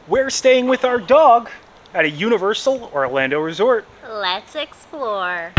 We're staying with our dog at a Universal Orlando resort. Let's explore.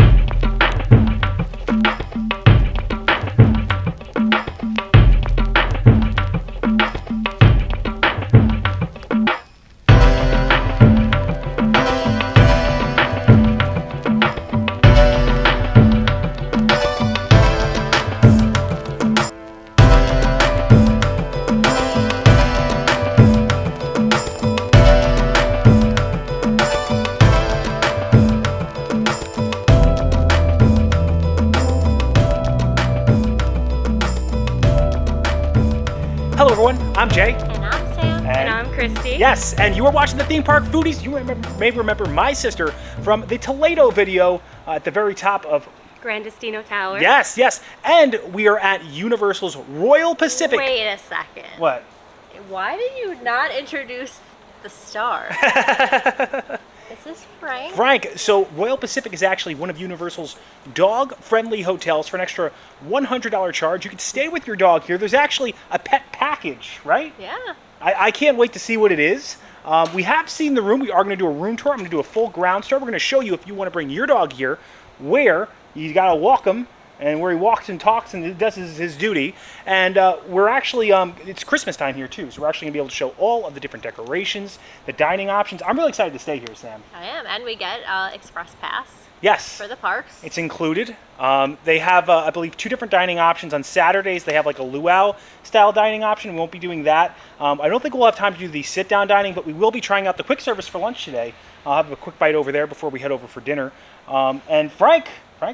Hello everyone, I'm Jay. And I'm Sam. And I'm Christy. Yes, and you are watching the Theme Park Foodies. You may remember my sister from the Toledo video at the very top of... Grandestino Tower. Yes, yes. And we are at Universal's Royal Pacific. Wait a second. What? Why did you not introduce the star? Is this Frank? Frank, so Royal Pacific is actually one of Universal's dog-friendly hotels for an extra $100 charge. You can stay with your dog here. There's actually a pet package, right? Yeah. I can't wait to see what it is. We have seen the room. We are going to do a room tour. I'm going to do a full ground tour. We're going to show you, if you want to bring your dog here, where you got to walk him and where he walks and talks and does his duty. And we're actually, it's Christmas time here too, so we're actually going to be able to show all of the different decorations, the dining options. I'm really excited to stay here, Sam. I am. And we get express pass Yes. for the parks. It's included. They have, I believe, 2 different dining options. On Saturdays, they have like a luau style dining option. We won't be doing that. I don't think we'll have time to do the sit-down dining, but we will be trying out the quick service for lunch today. I'll have a quick bite over there before we head over for dinner. And Frank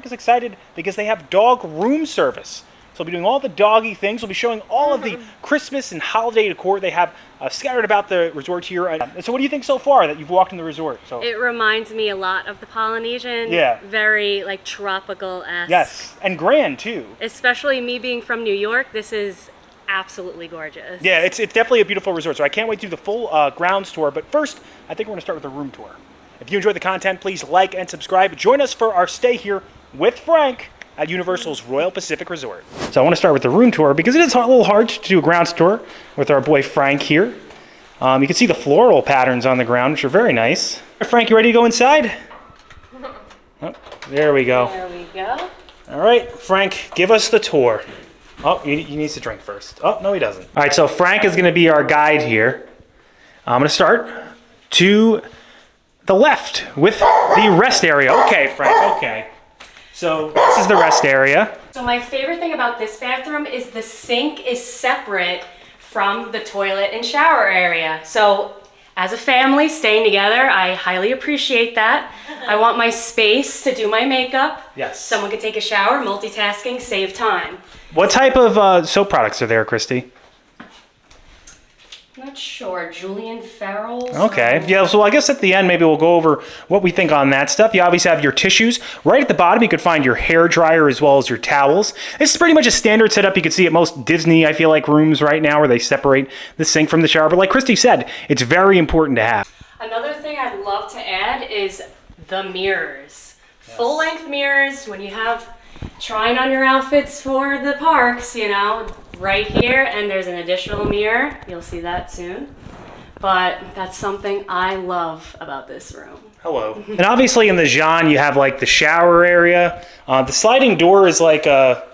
is excited because they have dog room service. So we'll be doing all the doggy things. We'll be showing all of the Christmas and holiday decor they have scattered about the resort here. And so what do you think so far that you've walked in the resort? So It reminds me a lot of the Polynesian. Yeah. Very like tropical-esque. yes, and grand too. Especially me being from New York, this is absolutely gorgeous. Yeah, it's definitely a beautiful resort. So I can't wait to do the full grounds tour. But first, I think we're going to start with the room tour. If you enjoyed the content, please like and subscribe. Join us for our stay here with Frank at Universal's Royal Pacific Resort. So I want to start with the room tour because it is a little hard to do a grounds tour with our boy Frank here. You can see the floral patterns on the ground, which are very nice. Frank, you ready to go inside? Oh, there we go. There we go. All right, Frank, give us the tour. Oh, he needs to drink first. Oh, no, he doesn't. All right, so Frank is going to be our guide here. I'm going to start to the left with the rest area. Okay, Frank, okay. So this is the rest area. So my favorite thing about this bathroom is the sink is separate from the toilet and shower area. So as a family staying together, I highly appreciate that. I want my space to do my makeup. Yes. Someone can take a shower, multitasking, save time. What type of soap products are there, Christy? Not sure. Julian Farrell's. Okay. Yeah, so I guess at the end, maybe we'll go over what we think on that stuff. You obviously have your tissues. Right at the bottom, you could find your hair dryer as well as your towels. This is pretty much a standard setup you could see at most Disney, I feel like, rooms right now where they separate the sink from the shower. But like Christy said, it's very important to have. Another thing I'd love to add is the mirrors. Yes. Full-length mirrors when you have trying on your outfits for the parks, you know, right here, and there's an additional mirror. You'll see that soon. But that's something I love about this room. Hello. And obviously in the Jean, you have like the shower area. The sliding door is like a,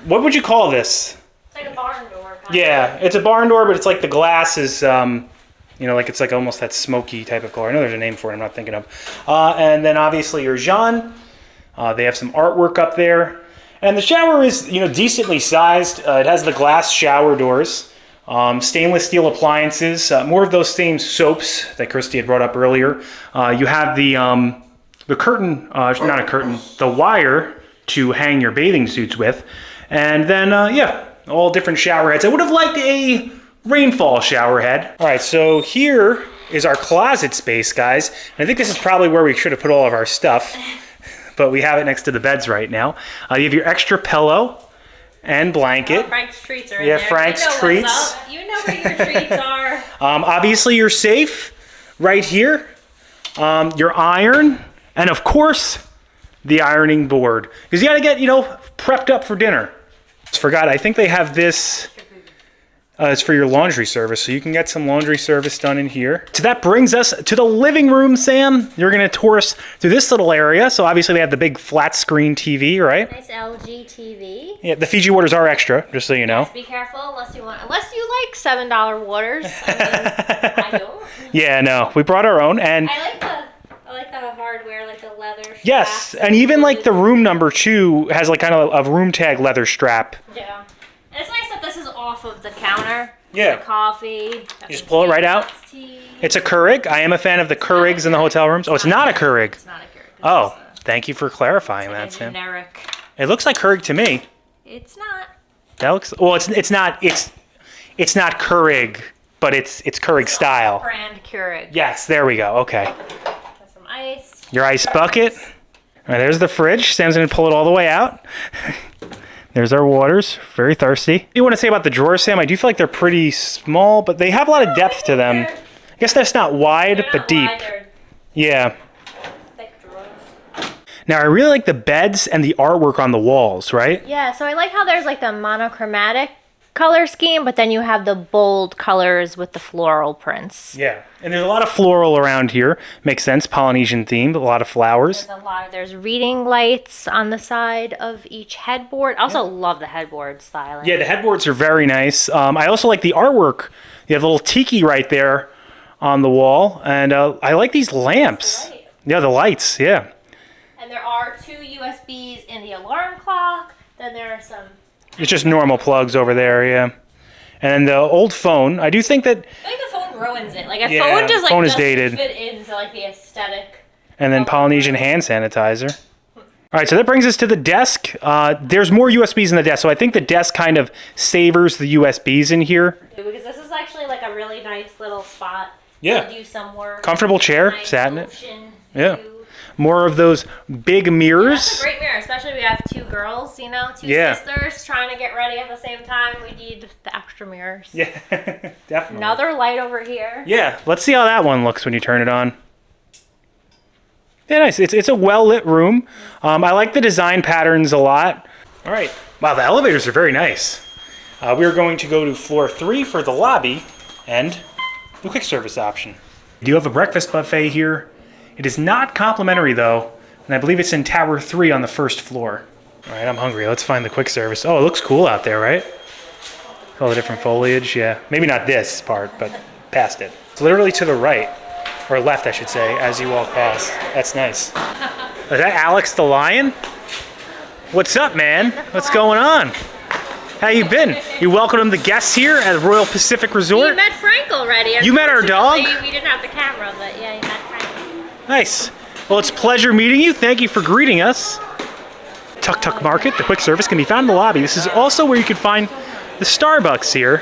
what would you call this? It's like a barn door. Yeah, it's a barn door, but it's like the glass is, you know, like it's like almost that smoky type of color. I know there's a name for it I'm not thinking of. And then obviously your Jean. They have some artwork up there. And the shower is, you know, decently sized. It has the glass shower doors, stainless steel appliances, more of those same soaps that Christy had brought up earlier. You have the curtain, not a curtain, the wire to hang your bathing suits with. And then, yeah, all different shower heads. I would have liked a rainfall shower head. All right, so here is our closet space, guys. And I think this is probably where we should have put all of our stuff. But we have it next to the beds right now. You have your extra pillow and blanket. Oh, Frank's treats are in Yeah, there. Frank's you know treats. What's up. You know where your treats are. Obviously, your safe right here. Your iron. And, of course, the ironing board. Because you got to get, you know, prepped up for dinner. Forgot, I think they have this It's for your laundry service, so you can get some laundry service done in here. So that brings us to the living room, Sam. You're gonna tour us through this little area. So obviously they have the big flat screen TV, right? Nice LG TV. Yeah, the Fiji waters are extra, just so you know. Be careful unless you like $7 waters. I mean, I don't. Yeah, no, we brought our own, and I like the hardware, like the leather strap. yes, and even like the room number 2 has like kind of a room tag leather strap. Yeah. And it's nice that this is off of the counter. Yeah. The coffee. You just pull it right out. Tea. It's a Keurig. I am a fan of the Keurigs in the hotel rooms. Oh, it's not a Keurig. It's not a Keurig. Oh, thank you for clarifying that, It's Sam. generic. It looks like Keurig to me. It's not. That looks well. It's not Keurig, but it's Keurig style. Brand Keurig. Yes, there we go. Okay. Got some ice. Your ice bucket. All right, there's the fridge. Sam's gonna pull it all the way out. There's our waters. Very thirsty. What do you want to say about the drawers, Sam? I do feel like they're pretty small, but they have a lot of depth to them. I guess that's not wide, They're but not deep. wide, they're Yeah. thick drawers. Now, I really like the beds and the artwork on the walls, right? Yeah, so I like how there's like the monochromatic color scheme, but then you have the bold colors with the floral prints. Yeah. And there's a lot of floral around here. Makes sense. Polynesian themed, a lot of flowers. There's reading lights on the side of each headboard. I also love the headboard styling. Yeah, the headboards are very nice. I also like the artwork. You have a little tiki right there on the wall. And I like these lamps. Right. Yeah, the lights. Yeah. And there are 2 USBs in the alarm clock. Then there are some. It's just normal plugs over there, yeah. And the old phone, I do think that, I think the phone ruins it. Like a Yeah, phone just like phone is doesn't dated. fit into like the aesthetic. and then Polynesian hand sanitizer. All right, so that brings us to the desk. There's more USBs in the desk, so I think the desk kind of savors the USBs in here. Because this is actually like a really nice little spot Yeah. to do some work. Comfortable chair, Nice sat in it. ocean Yeah. view. More of those big That's a mirrors. great mirror, especially we have 2 girls, you know, 2 Yeah. sisters trying to get ready at the same time. We need the extra mirrors. Yeah, definitely. Another light over here. Yeah, let's see how that one looks when you turn it on. Yeah, nice. It's a well-lit room. I like the design patterns a lot. All right. Wow, the elevators are very nice. We are going to go to floor 3 for the lobby and the quick service option. We do have a breakfast buffet here. It is not complimentary, though, and I believe it's in Tower 3 on the first floor. All right, I'm hungry. Let's find the quick service. Oh, it looks cool out there, right? All the different foliage, yeah. Maybe not this part, but past it. It's literally to the right, or left, I should say, as you walk past. That's nice. Is that Alex the Lion? What's up, man? What's going on? How you been? You welcomed the guests here at Royal Pacific Resort? You met Frank already. You met our dog? Unfortunately, we didn't have the camera, but yeah, you met Frank. Nice. Well, it's a pleasure meeting you. Thank you for greeting us. Tuk Tuk Market, the quick service, can be found in the lobby. This is also where you can find the Starbucks here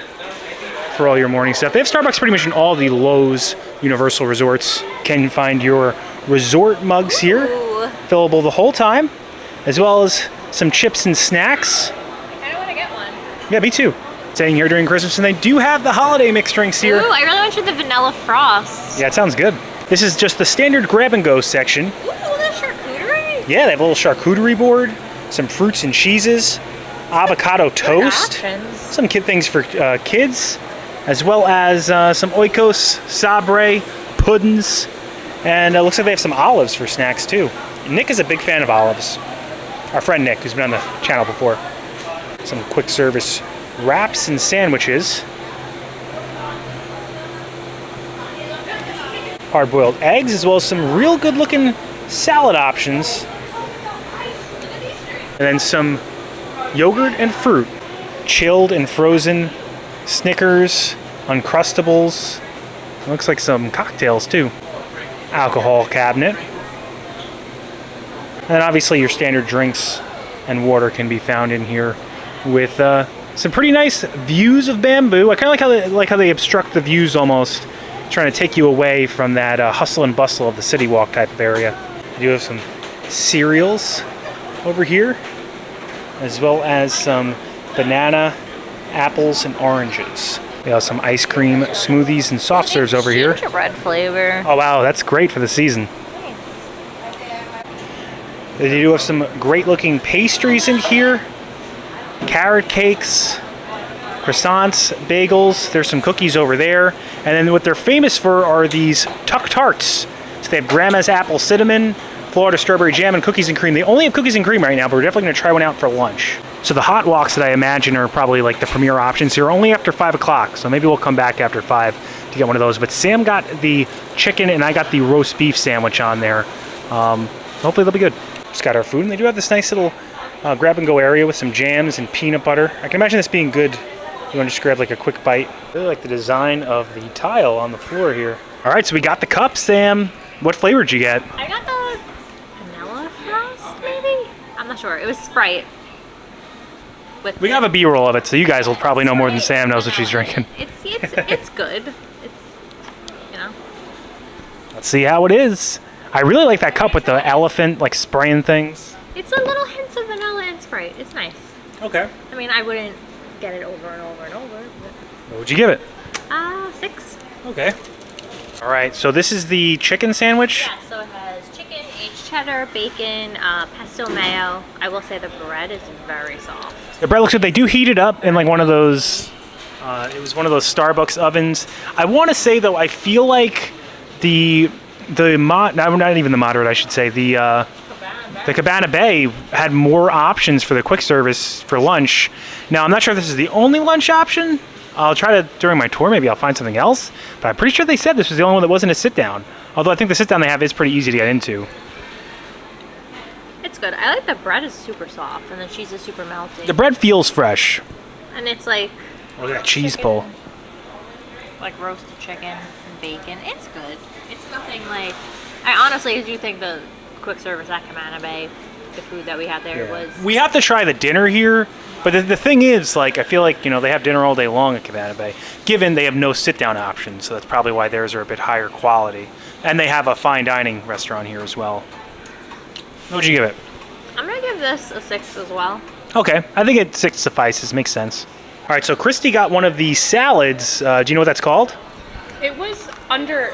for all your morning stuff. They have Starbucks pretty much in all the Loews Universal Resorts. Can find your resort mugs here, Ooh. fillable the whole time, as well as some chips and snacks. I don't want to get one. Yeah, me too. Staying here during Christmas, and they do have the holiday mixed drinks here. Ooh, I really want to try the vanilla frost. Yeah, it sounds good. This is just the standard grab-and-go section. Ooh, the charcuterie. Yeah, they have a little charcuterie board, some fruits and cheeses, avocado toast, Options. some kid things for kids, as well as some oikos, sabre, puddings, and it looks like they have some olives for snacks too. Nick is a big fan of olives. Our friend Nick, who's been on the channel before. Some quick service wraps and sandwiches. Hard-boiled eggs, as well as some real good-looking salad options. And then some yogurt and fruit. Chilled and frozen Snickers, Uncrustables. Looks like some cocktails too. Alcohol cabinet. And then obviously your standard drinks and water can be found in here with some pretty nice views of bamboo. I kind of like how they obstruct the views almost, trying to take you away from that hustle and bustle of the city walk type of area. You do have some cereals over here, as well as some banana, apples, and oranges. We have some ice cream, smoothies, and soft serves over here. Gingerbread flavor. Oh wow, that's great for the season. They do have some great looking pastries in here. Carrot cakes, croissants, bagels. There's some cookies over there. And then what they're famous for are these Tuk Tarts. So they have Grandma's apple cinnamon, Florida strawberry jam, and cookies and cream. They only have cookies and cream right now, but we're definitely going to try one out for lunch. So the hot walks that I imagine are probably like the premier options here, only after 5 o'clock. So maybe we'll come back after 5 to get one of those. But Sam got the chicken and I got the roast beef sandwich on there. Hopefully they'll be good. Just got our food, and they do have this nice little grab and go area with some jams and peanut butter. I can imagine this being good. You want to just grab like a quick bite. I really like the design of the tile on the floor here. All right, so we got the cups, Sam. What flavor did you get? I got the vanilla frost, maybe? I'm not sure. It was Sprite. We have a B-roll of it, so you guys will probably know more than Sam knows what she's drinking. It's good. It's, you know. Let's see how it is. I really like that cup with the elephant, like, spraying things. It's a little hints of vanilla and Sprite. It's nice. Okay. I mean, I wouldn't get it over and over and over. What would you give it? 6. Okay. All right, so this is the chicken sandwich? Yeah, so it has chicken, aged cheddar, bacon, pesto mayo. I will say the bread is very soft. The bread looks good. They do heat it up in like one of those, it was one of those Starbucks ovens. I want to say though, I feel like not even the moderate, I should say, the Cabana Bay had more options for the quick service for lunch. Now, I'm not sure if this is the only lunch option. I'll try to, during my tour, maybe I'll find something else. But I'm pretty sure they said this was the only one that wasn't a sit-down. Although I think the sit-down they have is pretty easy to get into. It's good. I like the bread is super soft and the cheese is super melty. The bread feels fresh. And it's like... Look at that cheese pull. Like roasted chicken and bacon. It's good. It's nothing like... I honestly do think the quick service at Cabana Bay, the food that we had there was... We have to try the dinner here. But the thing is, like, I feel like, you know, they have dinner all day long at Cabana Bay, given they have no sit-down options, so that's probably why theirs are a bit higher quality. And they have a fine dining restaurant here as well. What would you give it? I'm going to give this a 6 as well. Okay, I think 6 suffices, makes sense. All right, so Christy got one of the salads. Do you know what that's called? It was under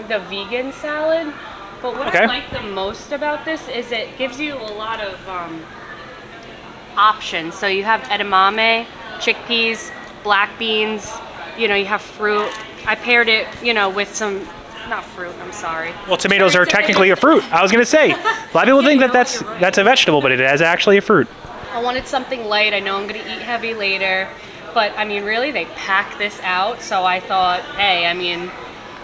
the vegan salad, but what I like the most about this is it gives you a lot of options. So you have edamame, chickpeas, black beans, you know, you have fruit. I paired it, you know, with some, not fruit, I'm sorry. Well, tomatoes are technically a fruit. I was going to say, a lot of people think that that's a vegetable, but it is actually a fruit. I wanted something light. I know I'm going to eat heavy later. But, I mean, really, they pack this out. So I thought, hey, I mean,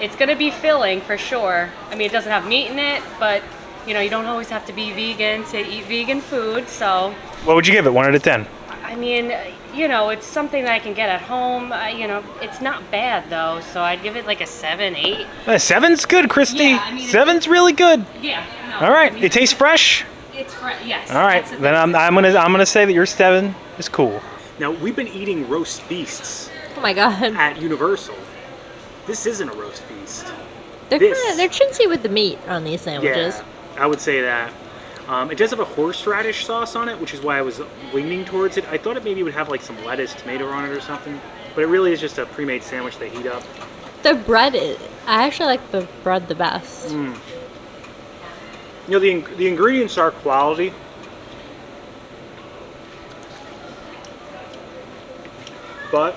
it's going to be filling for sure. I mean, it doesn't have meat in it, but, you know, you don't always have to be vegan to eat vegan food. So... What would you give it, 1 out of 10? I mean, you know, it's something that I can get at home. You know, it's not bad, though. So I'd give it like a 7, 8. 7's good, Christy. Yeah, I mean, 7's really good. Yeah. No, All right. I mean, It tastes fresh? It's fresh, yes. All right. Then I'm gonna say that your 7 is cool. Now, we've been eating roast beasts Oh my god. at Universal. This isn't a roast beast. They're chintzy with the meat on these sandwiches. Yeah, I would say that. It does have a horseradish sauce on it, which is why I was leaning towards it. I thought it maybe would have like some lettuce, tomato on it or something. But it really is just a pre-made sandwich they heat up. The bread I actually like the bread the best. You know, the ingredients are quality. But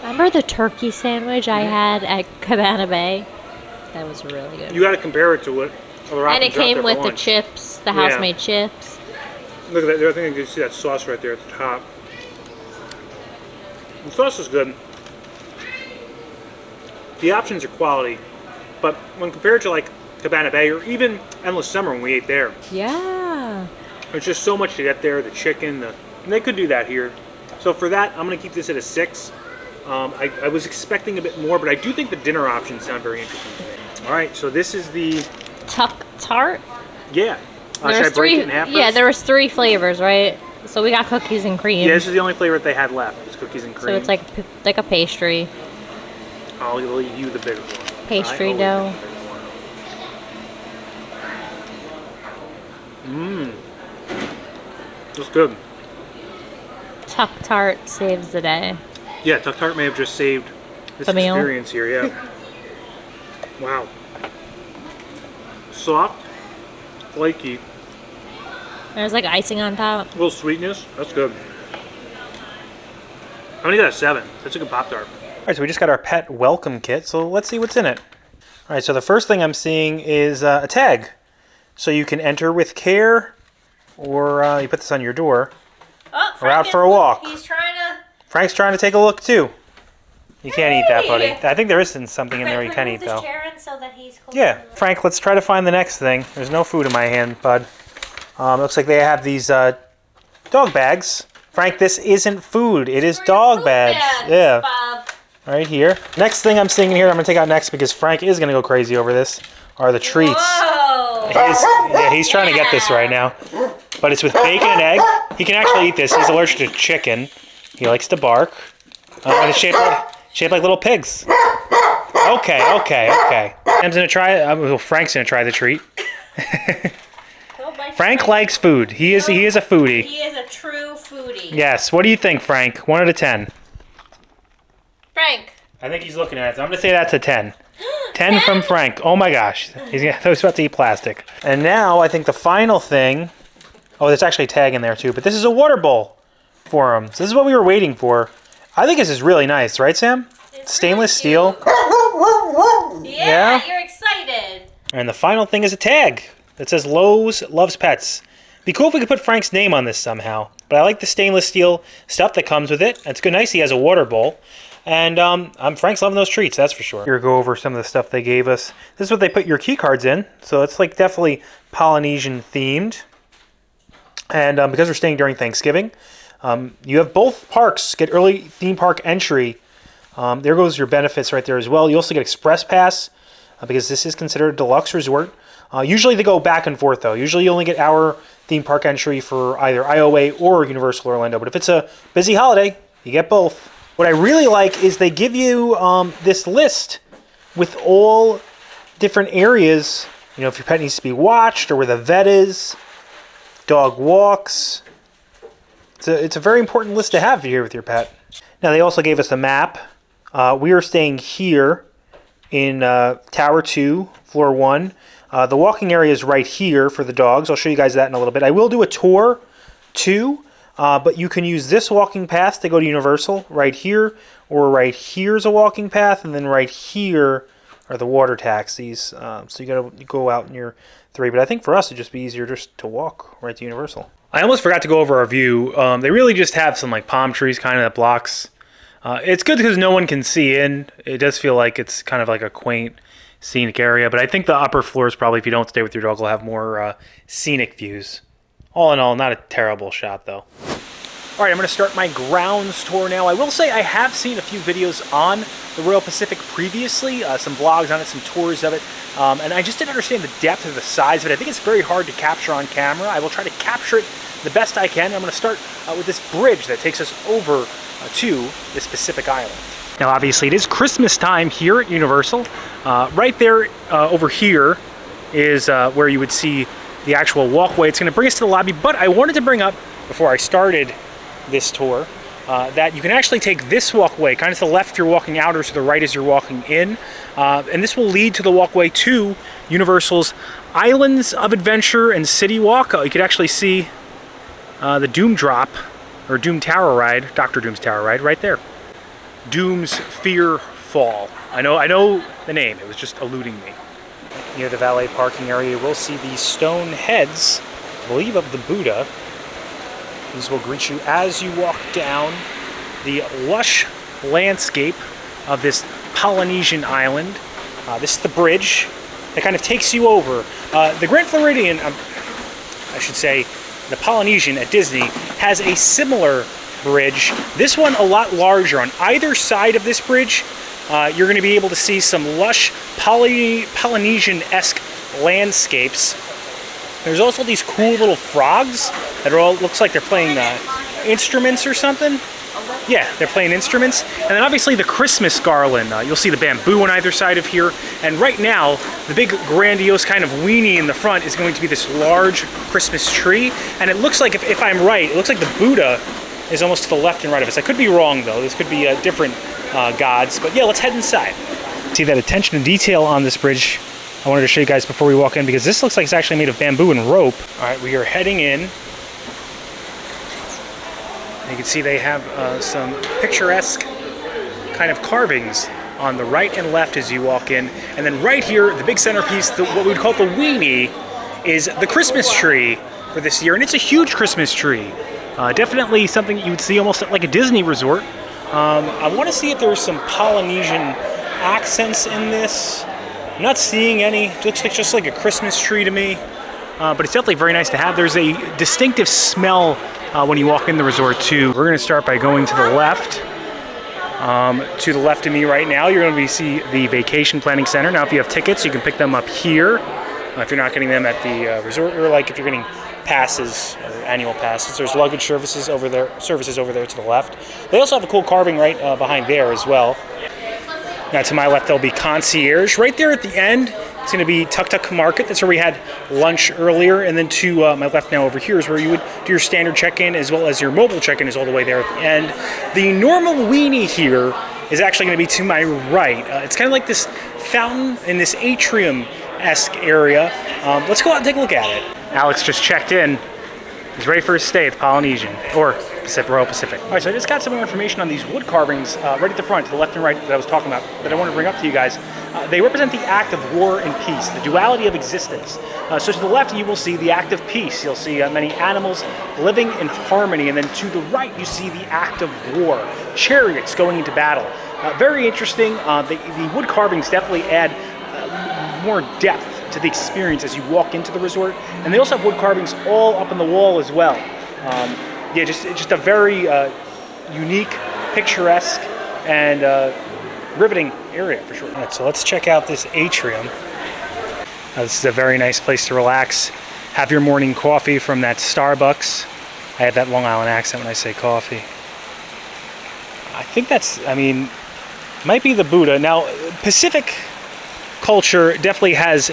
Remember the turkey sandwich I had at Cabana Bay? That was really good. you got to compare it to what other And it options out came there with for the lunch. chips, the house-made chips. Look at that. I think you can see that sauce right there at the top. The sauce is good. The options are quality, but when compared to like Cabana Bay or even Endless Summer when we ate there, Yeah. there's just so much to get there. The chicken, and they could do that here. So for that, I'm going to keep this at a 6. I was expecting a bit more, but I do think the dinner options sound very interesting to me. All right, so this is the Tuk Tart. yeah. There Should I was break 3. it in half? Yeah, first? there was 3 flavors, right? So we got cookies and cream. Yeah, this is the only flavor that they had left. Was cookies and cream. So it's like a pastry. I'll leave you the bigger one. Pastry I dough. That's good. Tuk Tart saves the day. Yeah, Tuk Tart may have just saved this The meal. experience here, yeah. Wow. Soft, flaky, There's like icing on top. a little sweetness. That's good. gonna get a 7. That's a good Pop-Tart. All right, so we just got our pet welcome kit, so let's see what's in it. All right, so the first thing I'm seeing is a tag. So you can enter with care, or you put this on your door, or out for a walk. He's trying to... Frank's trying to take a look, too. You can't eat that, buddy. I think there is something in there you can eat, though. So that he's Yeah, Frank, let's try to find the next thing. There's no food in my hand, bud. Looks like they have these dog bags. Frank, this isn't food. It is dog bags. Yeah. Bob. Right here. Next thing I'm seeing in here, I'm going to take out next because Frank is going to go crazy over this, are the treats. Whoa. He's trying to get this right now. But it's with bacon and egg. He can actually eat this. He's allergic to chicken. He likes to bark. And it's shaped like little pigs. Okay. Sam's gonna try it. Well, Frank's gonna try the treat. Frank likes food. He is a foodie. He is a true foodie. Yes. What do you think, Frank? 1 out of 10. Frank. I think he's looking at it. So I'm gonna say that's a 10. 10 from Frank. Oh my gosh. He's about to eat plastic. And now I think the final thing. Oh, there's actually a tag in there too. But this is a water bowl for him. So this is what we were waiting for. I think this is really nice, right, Sam? It's Stainless really steel. Yeah, you're excited. And the final thing is a tag that says Loews Loves Pets. Be cool if we could put Frank's name on this somehow. But I like the stainless steel stuff that comes with it. It's good, nice. He has a water bowl. And Frank's loving those treats, that's for sure. Here, go over some of the stuff they gave us. This is what they put your key cards in. So it's like definitely Polynesian themed. And because we're staying during Thanksgiving, you have both parks get early theme park entry. There goes your benefits right there as well. You also get Express Pass because this is considered a deluxe resort. Usually they go back and forth though. Usually you only get our theme park entry for either IOA or Universal Orlando. But if it's a busy holiday, you get both. What I really like is they give you this list with all different areas. You know, if your pet needs to be watched or where the vet is, dog walks. It's a very important list to have here with your pet. Now they also gave us a map. We are staying here in Tower 2, Floor 1. The walking area is right here for the dogs. I'll show you guys that in a little bit. I will do a tour too, but you can use this walking path to go to Universal right here, or right here's a walking path, and then right here are the water taxis. So you gotta go out in your 3. But I think for us it'd just be easier just to walk right to Universal. I almost forgot to go over our view. They really just have some like palm trees kind of that blocks. It's good because no one can see in. It does feel like it's kind of like a quaint scenic area, but I think the upper floors probably, if you don't stay with your dog, will have more scenic views. All in all, not a terrible shot though. All right, I'm going to start my grounds tour now. I will say I have seen a few videos on the Royal Pacific previously, some vlogs on it, some tours of it, and I just didn't understand the depth or the size of it. I think it's very hard to capture on camera. I will try to capture it the best I can. I'm going to start with this bridge that takes us over to this Pacific Island. Now, obviously, it is Christmas time here at Universal. Right there over here is where you would see the actual walkway. It's going to bring us to the lobby, but I wanted to bring up, before I started this tour, that you can actually take this walkway, kind of to the left you're walking out, or to the right as you're walking in, and this will lead to the walkway to Universal's Islands of Adventure and City Walk. You could actually see the Doom Drop, or Doom Tower Ride, Dr. Doom's Tower Ride, right there. Doom's Fear Fall. I know the name, it was just eluding me. Near the valet parking area, you will see these stone heads, I believe of the Buddha. These will greet you as you walk down the lush landscape of this Polynesian island. This is the bridge that kind of takes you over. The Grand Floridian, I should say, the Polynesian at Disney, has a similar bridge. This one a lot larger. On either side of this bridge, you're going to be able to see some lush Polynesian-esque landscapes. There's also these cool little frogs that are all, looks like they're playing instruments or something. Yeah, they're playing instruments. And then obviously the Christmas garland. You'll see the bamboo on either side of here. And right now, the big grandiose kind of weenie in the front is going to be this large Christmas tree. And it looks like, if I'm right, it looks like the Buddha is almost to the left and right of us. I could be wrong though. This could be different gods. But yeah, let's head inside. See that attention to detail on this bridge. I wanted to show you guys before we walk in, because this looks like it's actually made of bamboo and rope. All right, we are heading in. You can see they have some picturesque kind of carvings on the right and left as you walk in. And then right here, the big centerpiece, what we would call the weenie, is the Christmas tree for this year. And it's a huge Christmas tree. Definitely something you would see almost at like a Disney resort. I want to see if there's some Polynesian accents in this. I'm not seeing any. It looks like just like a Christmas tree to me. But it's definitely very nice to have. There's a distinctive smell when you walk in the resort too. We're going to start by going to the left. To the left of me right now, you're going to see the Vacation Planning Center. Now, if you have tickets, you can pick them up here. If you're not getting them at the resort, or like if you're getting passes or annual passes, there's luggage services over there to the left. They also have a cool carving right behind there as well. Now, to my left, there'll be concierge. Right there at the end, it's going to be Tuk Tuk Market. That's where we had lunch earlier. And then to my left now over here is where you would do your standard check-in, as well as your mobile check-in is all the way there at the end. The normal weenie here is actually going to be to my right. It's kind of like this fountain in this atrium-esque area. Let's go out and take a look at it. Alex just checked in. He's ready for his stay at the Polynesian, or Royal Pacific. All right, so I just got some more information on these wood carvings right at the front, to the left and right, that I was talking about, that I want to bring up to you guys. They represent the act of war and peace, the duality of existence. So to the left, you will see the act of peace. You'll see many animals living in harmony, and then to the right, you see the act of war, chariots going into battle. Very interesting. The wood carvings definitely add more depth to the experience as you walk into the resort, and they also have wood carvings all up on the wall as well. Yeah, just a very unique, picturesque, and riveting area for sure. All right, so let's check out this atrium. This is a very nice place to relax. Have your morning coffee from that Starbucks. I have that Long Island accent when I say coffee. I think might be the Buddha. Now, Pacific culture definitely has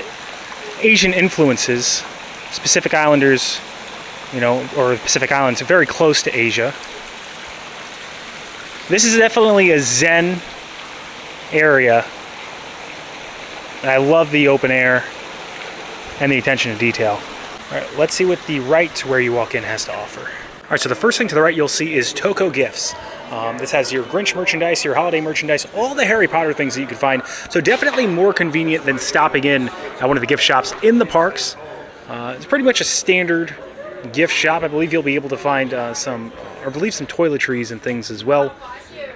Asian influences. Pacific Islanders, or Pacific Islands are very close to Asia. This is definitely a Zen area. I love the open air and the attention to detail. All right, let's see what the right where you walk in has to offer. All right, so the first thing to the right you'll see is Toko Gifts. This has your Grinch merchandise, your holiday merchandise, all the Harry Potter things that you can find. So definitely more convenient than stopping in at one of the gift shops in the parks. It's pretty much a standard gift shop. I believe you'll be able to find some toiletries and things as well.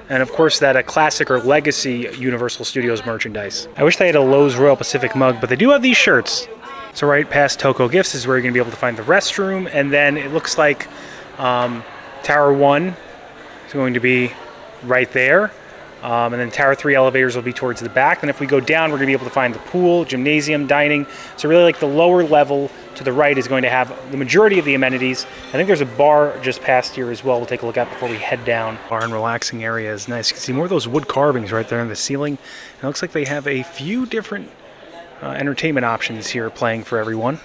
And of course that classic or legacy Universal Studios merchandise. I wish they had a Loews Royal Pacific mug, but they do have these shirts. So right past Toko Gifts is where you're going to be able to find the restroom, and then it looks like Tower 1 is going to be right there. And then Tower 3 elevators will be towards the back. And if we go down, we're going to be able to find the pool, gymnasium, dining. So really like the lower level to the right is going to have the majority of the amenities. I think there's a bar just past here as well we'll take a look at before we head down. Bar and relaxing area is nice. You can see more of those wood carvings right there in the ceiling. And it looks like they have a few different entertainment options here playing for everyone.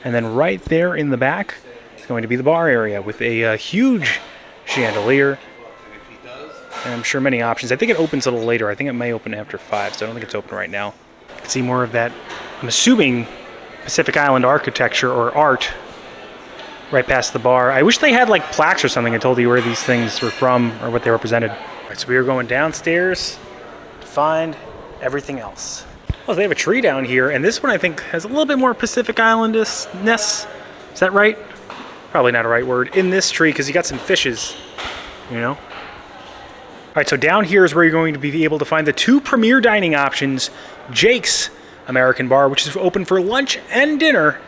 And then right there in the back is going to be the bar area with a huge chandelier. And I'm sure many options. I think it opens a little later. I think it may open after 5, so I don't think it's open right now. You can see more of that, I'm assuming, Pacific Island architecture or art right past the bar. I wish they had like plaques or something that told you where these things were from or what they represented. All right, so we are going downstairs to find everything else. Oh, they have a tree down here, and this one I think has a little bit more Pacific Islandness. Is that right? Probably not a right word. In this tree, because you got some fishes, All right, so down here is where you're going to be able to find the 2 premier dining options. Jake's American Bar, which is open for lunch and dinner.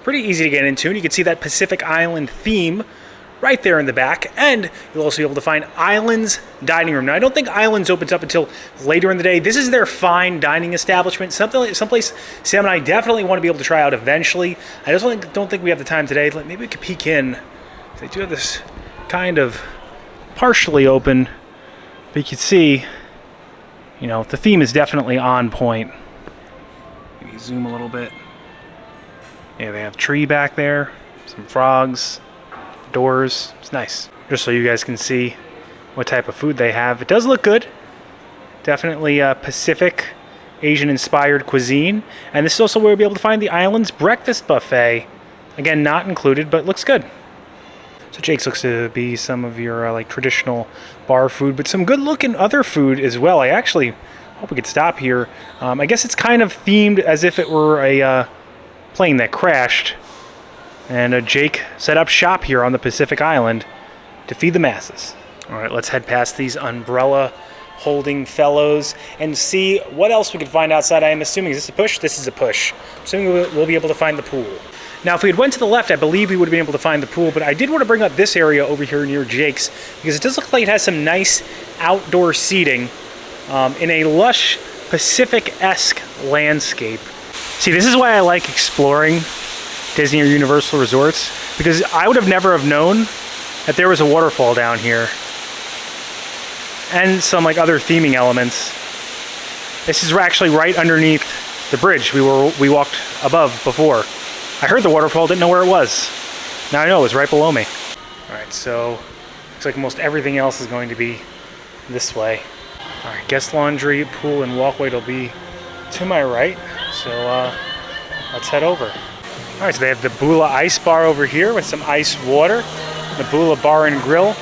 Pretty easy to get into, and you can see that Pacific Island theme right there in the back. And you'll also be able to find Islands Dining Room. Now, I don't think Islands opens up until later in the day. This is their fine dining establishment, someplace Sam and I definitely want to be able to try out eventually. I just don't think we have the time today. Maybe we could peek in. They do have this kind of partially open. But you can see, the theme is definitely on point. Maybe zoom a little bit. Yeah, they have a tree back there, some frogs, doors. It's nice. Just so you guys can see what type of food they have. It does look good. Definitely Pacific, Asian-inspired cuisine. And this is also where we'll be able to find the Island's breakfast buffet. Again, not included, but looks good. So Jake's looks to be some of your like traditional bar food, but some good looking other food as well. I actually hope we could stop here. I guess it's kind of themed as if it were a plane that crashed. And Jake set up shop here on the Pacific Island to feed the masses. All right, let's head past these umbrella holding fellows and see what else we can find outside. I am assuming, is this a push? This is a push. I'm assuming we'll be able to find the pool. Now, if we had went to the left, I believe we would have been able to find the pool, but I did want to bring up this area over here near Jake's because it does look like it has some nice outdoor seating in a lush Pacific-esque landscape. See, this is why I like exploring Disney or Universal resorts, because I would have never have known that there was a waterfall down here and some like other theming elements. This is actually right underneath the bridge we walked above before. I heard the waterfall, didn't know where it was. Now I know, it's right below me. All right, so looks like most everything else is going to be this way. All right, guest laundry, pool, and walkway will be to my right. So let's head over. All right, so they have the Bula Ice Bar over here with some ice water. The Bula Bar and Grill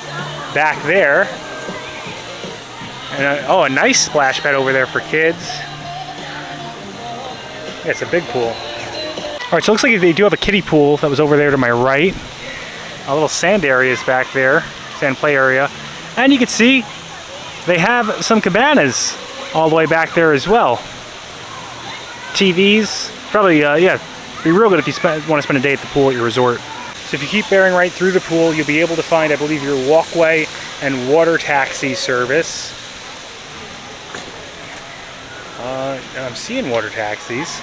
back there. And a nice splash pad over there for kids. Yeah, it's a big pool. All right, so it looks like they do have a kiddie pool that was over there to my right. A little sand area is back there, sand play area. And you can see they have some cabanas all the way back there as well. TVs, probably, yeah, be real good if you want to spend a day at the pool at your resort. So if you keep bearing right through the pool, you'll be able to find, I believe, your walkway and water taxi service. I'm seeing water taxis.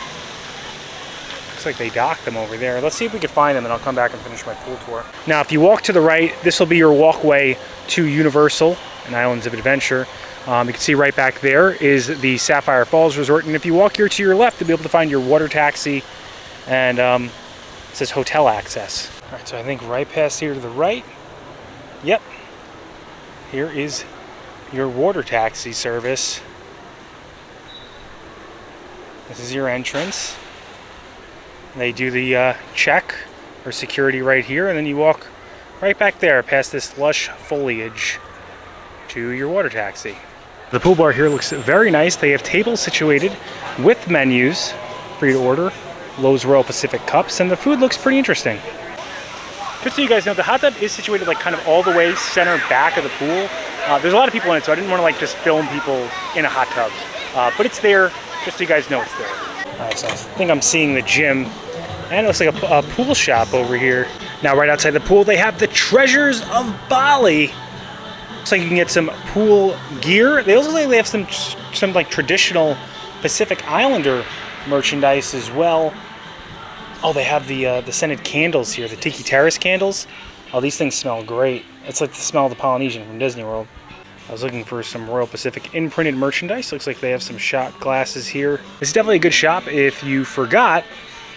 Looks like they docked them over there. Let's see if we can find them, and I'll come back and finish my pool tour. Now, if you walk to the right, this will be your walkway to Universal and Islands of Adventure. You can see right back there is the Sapphire Falls Resort, and if you walk here to your left, you'll be able to find your water taxi, and it says hotel access. All right, so I think right past here to the right, yep, here is your water taxi service. This is your entrance. They do the check or security right here, and then you walk right back there past this lush foliage to your water taxi. The pool bar here looks very nice. They have tables situated with menus for you to order, Loews Royal Pacific cups, and the food looks pretty interesting. Just so you guys know, the hot tub is situated like kind of all the way center back of the pool. There's a lot of people in it, so I didn't want to like just film people in a hot tub, but it's there, just so you guys know it's there. All right, so I think I'm seeing the gym, and it looks like a pool shop over here. Now, right outside the pool, they have the Treasures of Bali. Looks like you can get some pool gear. They also say they have some like traditional Pacific Islander merchandise as well. Oh, they have the scented candles here, the Tiki Terrace candles. Oh, these things smell great. It's like the smell of the Polynesian from Disney World. I was looking for some Royal Pacific imprinted merchandise. Looks like they have some shot glasses here. This is definitely a good shop if you forgot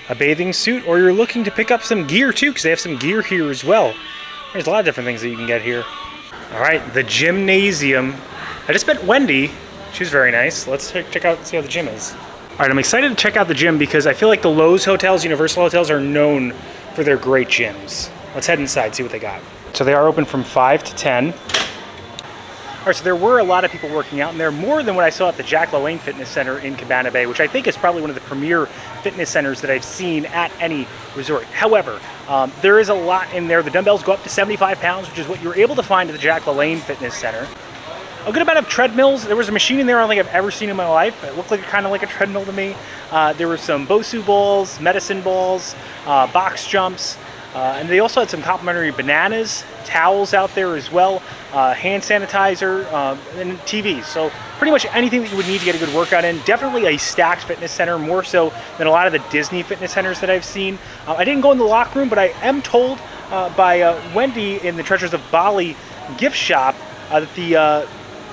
a bathing suit or you're looking to pick up some gear too, because they have some gear here as well. There's a lot of different things that you can get here. All right, the gymnasium. I just met Wendy. She was very nice. Let's check out and see how the gym is. All right, I'm excited to check out the gym because I feel like the Loews hotels, Universal hotels, are known for their great gyms. Let's head inside, see what they got. So they are open from 5 to 10. All right, so there were a lot of people working out, and there are more than what I saw at the Jack LaLanne Fitness Center in Cabana Bay, which I think is probably one of the premier fitness centers that I've seen at any resort. However, there is a lot in there. The dumbbells go up to 75 pounds, which is what you're able to find at the Jack LaLanne Fitness Center. A good amount of treadmills. There was a machine in there I don't think I've ever seen in my life. It looked like kind of like a treadmill to me. There were some Bosu balls, medicine balls, box jumps, and they also had some complimentary bananas, towels out there as well, hand sanitizer, and TVs. So pretty much anything that you would need to get a good workout in. Definitely a stacked fitness center, more so than a lot of the Disney fitness centers that I've seen. I didn't go in the locker room, but I am told by Wendy in the Treasures of Bali gift shop that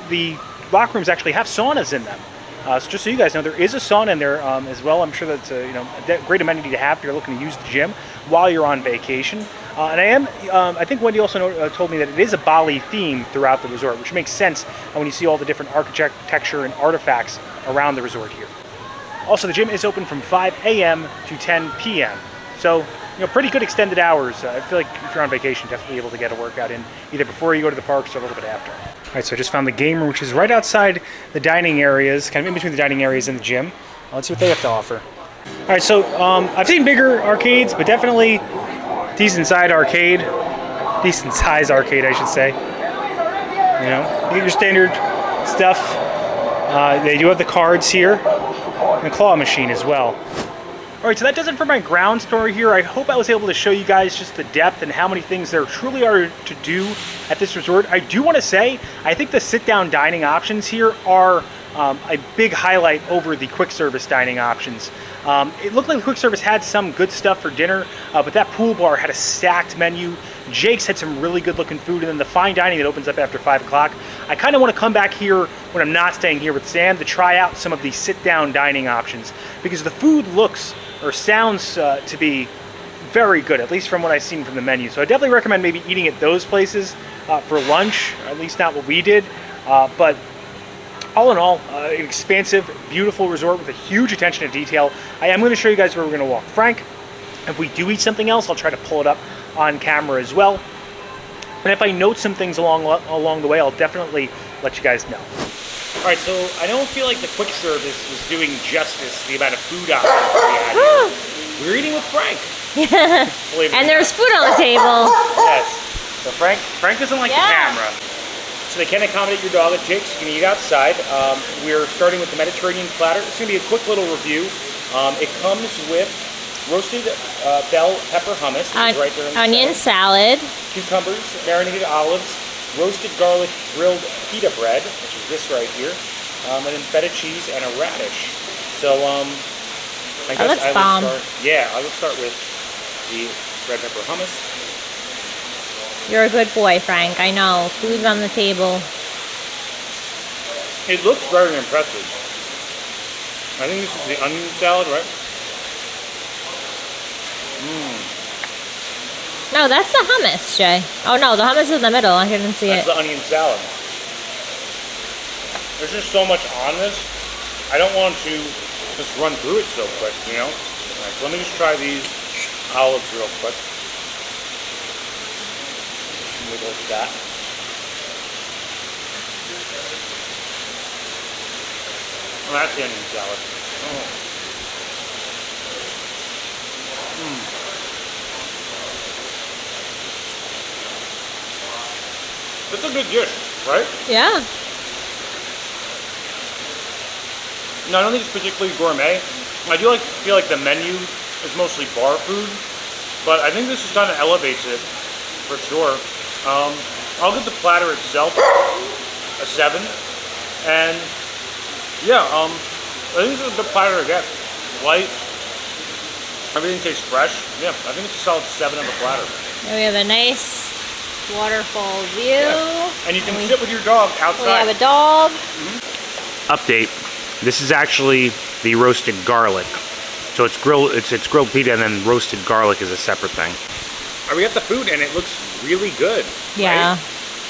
the locker rooms actually have saunas in them. So just so you guys know, there is a sauna in there as well. I'm sure that's a great amenity to have if you're looking to use the gym while you're on vacation. And I think Wendy also told me that it is a Bali theme throughout the resort, which makes sense when you see all the different architecture and artifacts around the resort here. Also, the gym is open from 5 a.m. to 10 p.m. So, pretty good extended hours. I feel like if you're on vacation, definitely able to get a workout in either before you go to the parks or a little bit after. All right, so I just found the game room, which is right outside the dining areas, kind of in between the dining areas and the gym. Let's see what they have to offer. All right, so I've seen bigger arcades, but definitely decent size arcade, I should say. You get your standard stuff. They do have the cards here, and a claw machine as well. All right, so that does it for my ground story here. I hope I was able to show you guys just the depth and how many things there truly are to do at this resort. I do want to say, I think the sit-down dining options here are a big highlight over the quick service dining options. It looked like the quick service had some good stuff for dinner, but that pool bar had a stacked menu. Jake's had some really good looking food, and then the fine dining that opens up after 5 o'clock. I kind of want to come back here when I'm not staying here with Sam to try out some of the sit-down dining options, because the food looks or sounds to be very good, at least from what I've seen from the menu. So I definitely recommend maybe eating at those places for lunch, or at least not what we did. But all in all, an expansive, beautiful resort with a huge attention to detail. I am going to show you guys where we're going to walk. Frank, if we do eat something else, I'll try to pull it up on camera as well. And if I note some things along the way, I'll definitely let you guys know. All right, so I don't feel like the quick service was doing justice to the amount of food options we had here. We're eating with Frank. And there's food on the table. Yes. So Frank doesn't like the camera. So they can accommodate your dog at Jake's. You can eat outside. We're starting with the Mediterranean platter. It's going to be a quick little review. It comes with roasted bell pepper hummus, right there in the onion center. salad, cucumbers, marinated olives, roasted garlic grilled pita bread, which is this right here, and then feta cheese and a radish. So I guess I would start with the red pepper hummus. You're a good boy, Frank. I know. Food's on the table. It looks very impressive. I think this is the onion salad, right? No, that's the hummus, Jay. Oh no, the hummus is in the middle. I didn't see it. That's the onion salad. There's just so much on this. I don't want to just run through it so quick, All right, so let me just try these olives real quick. Wiggle that. Oh, that's the onion salad. Oh. It's a good dish, right? Yeah. No, I don't think it's particularly gourmet. I do feel like the menu is mostly bar food, but I think this just kind of elevates it for sure. I'll give the platter itself a 7, and yeah, I think this is a good platter to get. Light, everything tastes fresh. Yeah, I think it's a solid 7 on the platter. And we have a nice waterfall view. Yeah. And you can sit with your dog outside. We have a dog. Update. This is actually the roasted garlic. So it's grilled pita, and then roasted garlic is a separate thing. We got the food, and it looks really good. Yeah.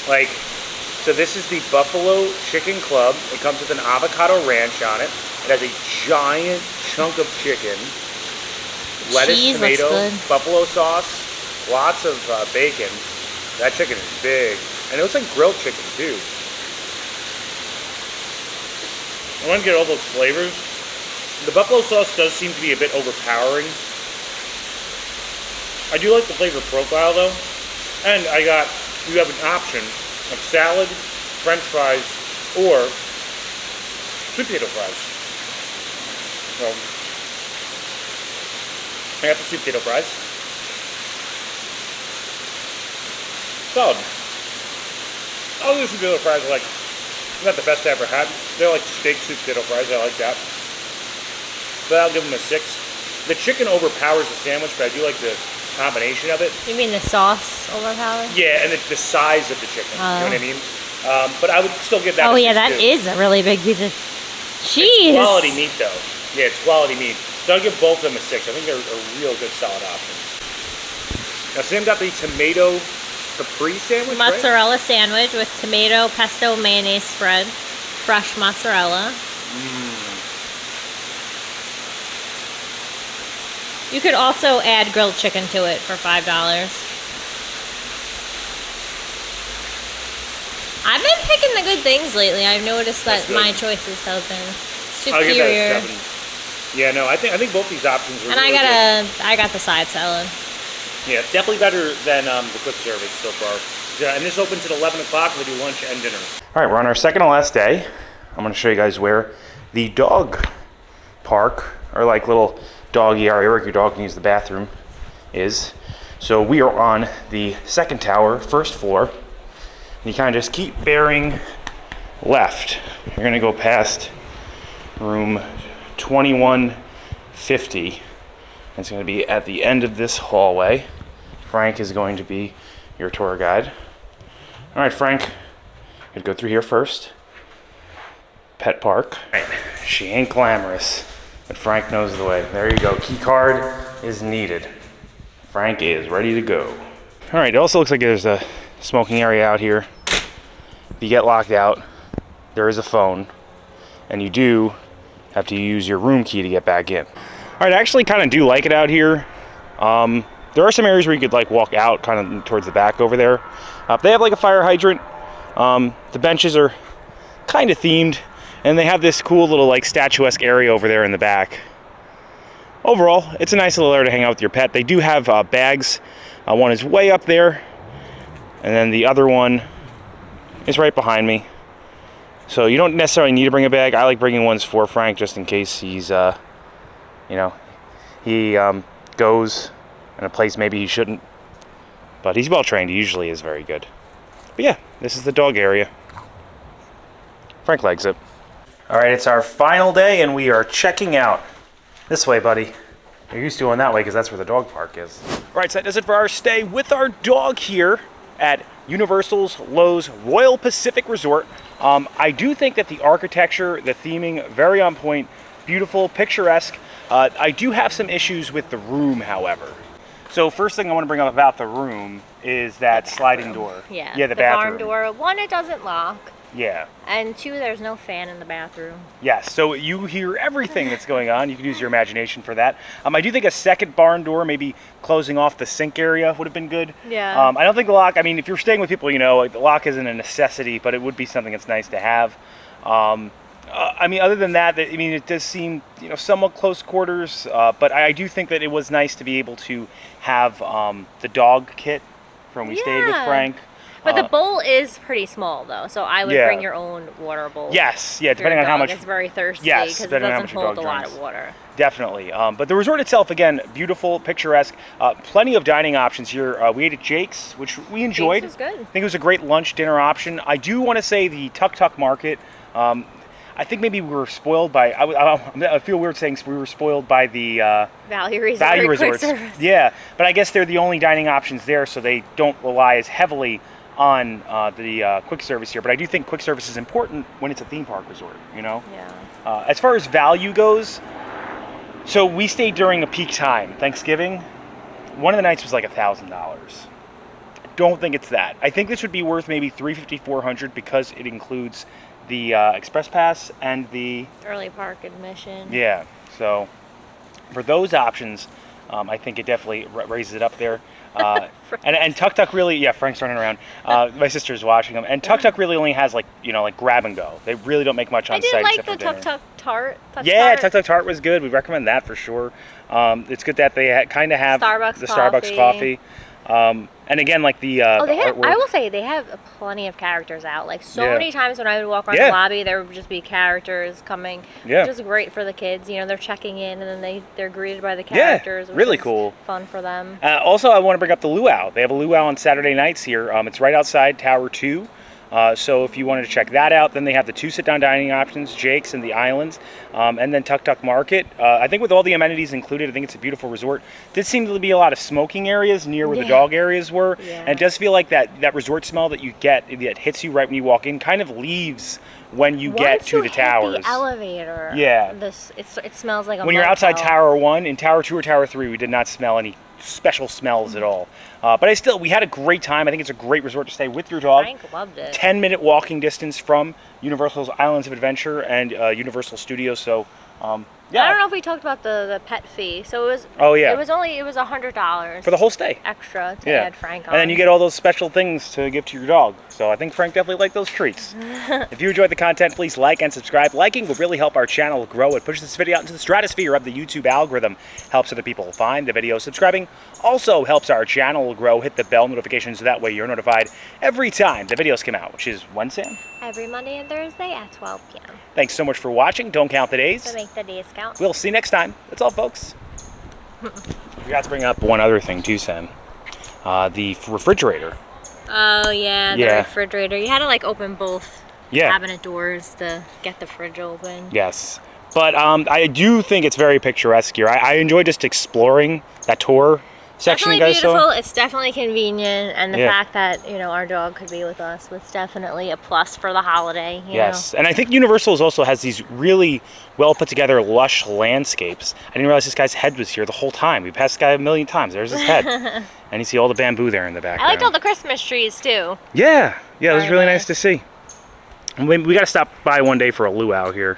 Right? So this is the Buffalo Chicken Club. It comes with an avocado ranch on it. It has a giant chunk of chicken, lettuce, cheese tomato, looks good. buffalo sauce, lots of bacon. That chicken is big, and it looks like grilled chicken too. I want to get all those flavors. The buffalo sauce does seem to be a bit overpowering. I do like the flavor profile though, and you have an option of salad, French fries, or sweet potato fries. So I got the sweet potato fries. Solid. All these sweet potato fries are not the best I ever had. They're like steak sweet potato fries. I like that. But I'll give them a 6. The chicken overpowers the sandwich, but I do like the combination of it. You mean the sauce overpowers? Yeah, and the size of the chicken. You know what I mean? But I would still give that. Oh a yeah, 6 that too. is a really big piece of cheese. It's quality meat though. Yeah, it's quality meat. So I'll give both of them a 6. I think they're a real good solid option. Now Sam got the tomato capri sandwich, Mozzarella sandwich with tomato, pesto, mayonnaise spread, fresh mozzarella. You could also add grilled chicken to it for $5. I've been picking the good things lately. I've noticed that my choices have been superior. I'll give that a 7. Yeah, no, I think both these options are And really good. I got the side salad. Yeah, definitely better than the quick service so far. Yeah, and this opens at 11 o'clock. We do lunch and dinner. All right, we're on our second to last day. I'm going to show you guys where the dog park, or like little doggy area where your dog can use the bathroom, is. So we are on the second tower, first floor. And you kind of just keep bearing left. You're going to go past room 2150. It's going to be at the end of this hallway. Frank is going to be your tour guide. All right, Frank, you'd go through here first. Pet park. All right. She ain't glamorous, but Frank knows the way. There you go. Key card is needed. Frank is ready to go. All right, it also looks like there's a smoking area out here. If you get locked out, there is a phone, and you do have to use your room key to get back in. All right, I actually kind of do like it out here. There are some areas where you could like walk out kind of towards the back over there. They have like a fire hydrant. The benches are kind of themed, and they have this cool little like statuesque area over there in the back. Overall, it's a nice little area to hang out with your pet. They do have bags. One is way up there, and then the other one is right behind me. So you don't necessarily need to bring a bag. I like bringing ones for Frank just in case he's, he goes in a place maybe he shouldn't. But he's well trained. He usually is very good. But yeah, this is the dog area. Frank likes it. All right, it's our final day and we are checking out. This way, buddy. You're used to going that way because that's where the dog park is. All right, so that does it for our stay with our dog here at Universal's Loews Royal Pacific Resort. I do think that the architecture, the theming, very on point, beautiful, picturesque. I do have some issues with the room, however. So first thing I want to bring up about the room is that sliding door. Yeah, the bathroom. barn door. One, it doesn't lock. Yeah. And two, there's no fan in the bathroom. Yes, so you hear everything that's going on. You can use your imagination for that. I do think a second barn door, maybe closing off the sink area, would have been good. Yeah. I don't think the lock, I mean, if you're staying with people, you know, like, the lock isn't a necessity, but it would be something that's nice to have. I mean, other than that, I mean, it does seem, you know, somewhat close quarters, but I do think that it was nice to be able to have the dog kit from when we stayed with Frank. But the bowl is pretty small, though, so I would bring your own water bowl. Yes, yeah, depending on how much. It's very thirsty yes, because it doesn't hold a lot of water. Definitely. But the resort itself, again, beautiful, picturesque, plenty of dining options here. We ate at Jake's, which we enjoyed. Jake's was good. I think it was a great lunch, dinner option. I do want to say the Tuk Tuk Market. I think maybe we were spoiled by. I feel weird saying we were spoiled by the value resorts. Yeah, but I guess they're the only dining options there, so they don't rely as heavily on the quick service here. But I do think quick service is important when it's a theme park resort. You know. Yeah. As far as value goes, so we stayed during a peak time, Thanksgiving. One of the nights was like $1,000. Don't think it's that. I think this would be worth maybe $350, $400 because it includes the express pass and the early park admission. Yeah, so for those options, I think it definitely raises it up there. And Tuk Tuk really, yeah, Frank's running around. My sister's watching them, and Tuk Tuk really only has like grab and go. They really don't make much on site. I except did like the Tuk Tuk tart. Tuk Tuk tart was good. We recommend that for sure. It's good that they kind of have Starbucks coffee. And again, like the artwork. I will say they have plenty of characters out. Like many times when I would walk around the lobby, there would just be characters coming. Yeah. Which is great for the kids. You know, they're checking in and then they're greeted by the characters. Yeah, really which is cool. Fun for them. Also, I want to bring up the luau. They have a luau on Saturday nights here. It's right outside Tower 2. So if you wanted to check that out, then they have the 2 sit-down dining options, Jake's and the Islands, and then Tuk Tuk Market. I think with all the amenities included, I think it's a beautiful resort. Did seem to be a lot of smoking areas near where the dog areas were, and it does feel like that resort smell that you get, that hits you right when you walk in, kind of leaves when you get to the towers. The elevator. Yeah. It smells like a when you're outside Tower 1, in Tower 2 or Tower 3, we did not smell any special smells at all. But we had a great time. I think it's a great resort to stay with your dog. Frank loved it. Yeah. I don't know if we talked about the pet fee. So it was. Oh, yeah. It was $100 For the whole stay. extra to Yeah. add Frank on. And then you get all those special things to give to your dog. So I think Frank definitely liked those treats. If you enjoyed the content, please like and subscribe. Liking will really help our channel grow. It pushes this video out into the stratosphere of the YouTube algorithm. Helps other people find the video. Subscribing also helps our channel grow. Hit the bell notification so that way you're notified every time the videos come out, which is when, Sam? Every Monday and Thursday at 12 p.m. Thanks so much for watching. Don't count the days. To make the days count. We'll see you next time. That's all, folks. I forgot to bring up one other thing too, Sam. The refrigerator. Oh yeah, the Yeah. refrigerator. You had to like open both Yeah. cabinet doors to get the fridge open. Yes. But I do think it's very picturesque here. I enjoy just exploring that tour section Definitely you guys beautiful. saw. It's definitely convenient, and the Yeah. fact that our dog could be with us was definitely a plus for the holiday. You Yes. And I think Universal's also has these really well put together lush landscapes. I didn't realize this guy's head was here the whole time. We passed this guy a million times. There's his head. And you see all the bamboo there in the I background. liked all the Christmas trees too. Yeah. Yeah, it was Very really nice. nice to see. And we got to stop by one day for a luau here.